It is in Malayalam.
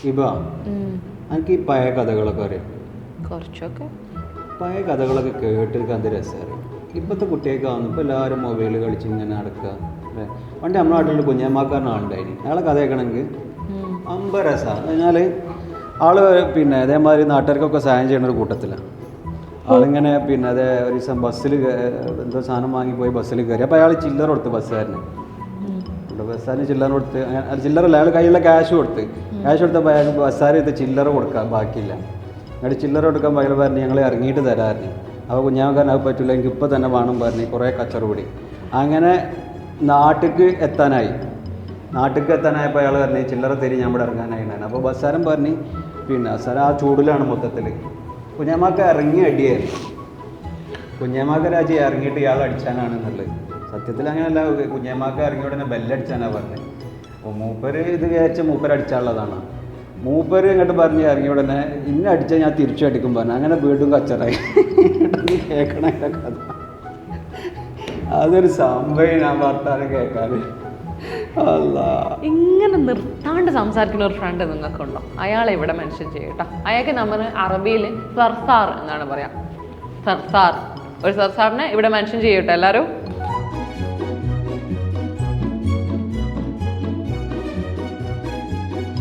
ഇപ്പൊ എനിക്ക് ഈ പഴയ കഥകളൊക്കെ അറിയാം. കുറച്ചൊക്കെ പഴയ കഥകളൊക്കെ കേട്ടിരിക്കാൻ എന്ത് രസമാണ്. ഇപ്പോഴത്തെ കുട്ടിയൊക്കെ വന്നു ഇപ്പോൾ എല്ലാവരും മൊബൈൽ കളിച്ച് ഇങ്ങനെ നടക്കുക അല്ലേ. പണ്ട് നമ്മുടെ നാട്ടിൽ കുഞ്ഞമ്മക്കാരൻ ആളുണ്ടായിന്. അയാളെ കഥ കേൾക്കണമെങ്കിൽ അമ്പ രസമാണ്. കഴിഞ്ഞാൽ ആള് പിന്നെ അതേമാതിരി നാട്ടുകാർക്കൊക്കെ സഹായം ചെയ്യുന്ന ഒരു കൂട്ടത്തിലാണ്. ആളിങ്ങനെ പിന്നെ അതേ ഒരു ദിവസം ബസ്സിൽ എന്തോ സാധനം വാങ്ങിപ്പോയി ബസ്സിൽ കയറി. അപ്പോൾ അയാൾ ചില്ലറ കൊടുത്ത് ബസ്സുകാരന്. ബസ്സുകാരന് ചില്ലറ കൊടുത്ത് ചില്ലറല്ല, അയാൾ കയ്യിലുള്ള ക്യാഷ് കൊടുത്തപ്പോൾ അയാൾക്ക് ബസ്സുകാർ ഇത് ചില്ലറ കൊടുക്കാൻ ബാക്കിയില്ല. എന്നിട്ട് ചില്ലറ കൊടുക്കാൻ അയാൾ പറഞ്ഞു ഞങ്ങൾ ഇറങ്ങിയിട്ട് തരാമായിരുന്നു. അപ്പോൾ കുഞ്ഞാമക്കാരൻ അത് പറ്റില്ല, എനിക്ക് ഇപ്പോൾ തന്നെ വേണം പറഞ്ഞ് കുറേ കച്ചറ കൂടി. അങ്ങനെ നാട്ടിലേക്ക് എത്താനായപ്പോൾ അയാൾ പറഞ്ഞു ചില്ലറ തരി ഞാൻ ഇവിടെ ഇറങ്ങാനായിട്ടാണ്. അപ്പോൾ ബസ്സാരൻ പറഞ്ഞ് പിന്നെ ബസ്സാരൻ ആ ചൂടിലാണ് മൊത്തത്തിൽ. കുഞ്ഞാമാക്ക ഇറങ്ങി അടിയായിരുന്നു. കുഞ്ഞാമാക്ക രാജി ഇറങ്ങിയിട്ട് ഇയാൾ അടിച്ചാനാണെന്നുള്ളത്. സത്യത്തിൽ അങ്ങനെയല്ല, കുഞ്ഞാമാക്ക ഇറങ്ങിയ ഉടനെ ബെല്ലടിച്ചാനാണ് പറഞ്ഞത്. അപ്പോൾ മൂപ്പര് ഇത് വിചാരിച്ച മൂപ്പര് അടിച്ചാനുള്ളതാണ്. മൂപ്പര് ഇങ്ങോട്ട് പറഞ്ഞ് ഇറങ്ങിയ ഉടനെ ഇന്നെ അടിച്ചാൽ ഞാൻ തിരിച്ചു അടിക്കും പറഞ്ഞു. അങ്ങനെ വീണ്ടും കച്ചറായി. കേൾക്കണ കഥ അതൊരു സംഭവം ഞാൻ വർത്താനം കേൾക്കാൻ. ഇങ്ങനെ നിർത്താണ്ട് സംസാരിക്കുന്ന ഒരു ഫ്രണ്ട് നിങ്ങൾക്കുണ്ടോ? അയാളെ ഇവിടെ മെൻഷൻ ചെയ്യട്ടോ. അയാൾക്ക് നമ്മൾ അറബിയിൽ സർസാർ എന്നാണ് പറയാം. സർസാർ, ഒരു സർസാറിനെ ഇവിടെ മെൻഷൻ ചെയ്യട്ടെ എല്ലാവരും.